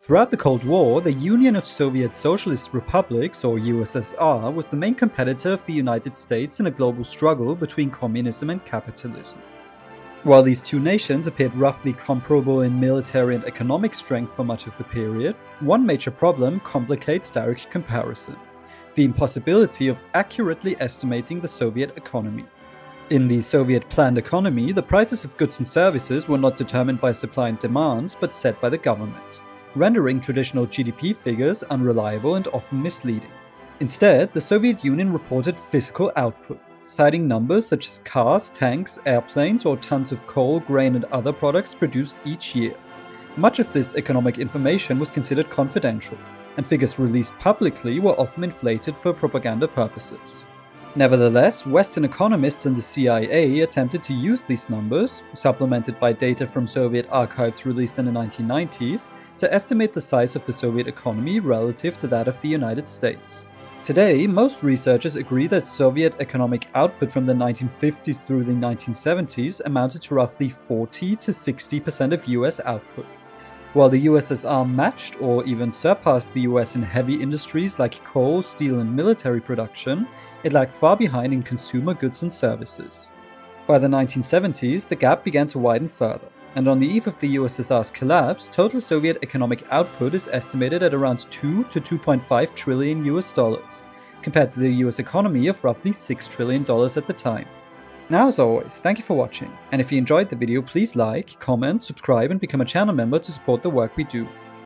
Throughout the Cold War, the Union of Soviet Socialist Republics, or U.S.S.R, was the main competitor of the United States in a global struggle between communism and capitalism. While these two nations appeared roughly comparable in military and economic strength for much of the period, one major problem complicates direct comparison: the impossibility of accurately estimating the Soviet economy. In the Soviet planned economy, the prices of goods and services were not determined by supply and demand, but set by the government, rendering traditional GDP figures unreliable and often misleading. Instead, the Soviet Union reported physical output, citing numbers such as cars, tanks, airplanes, or tons of coal, grain, and other products produced each year. Much of this economic information was considered confidential, and figures released publicly were often inflated for propaganda purposes. Nevertheless, Western economists and the CIA attempted to use these numbers, supplemented by data from Soviet archives released in the 1990s, to estimate the size of the Soviet economy relative to that of the United States. Today, most researchers agree that Soviet economic output from the 1950s through the 1970s amounted to roughly 40 to 60% of US output. While the USSR matched or even surpassed the US in heavy industries like coal, steel, and military production, it lagged far behind in consumer goods and services. By the 1970s, the gap began to widen further, and on the eve of the USSR's collapse, total Soviet economic output is estimated at around 2 to 2.5 trillion US dollars, compared to the US economy of roughly $6 trillion at the time. Now, as always, thank you for watching, and if you enjoyed the video, please like, comment, subscribe, and become a channel member to support the work we do.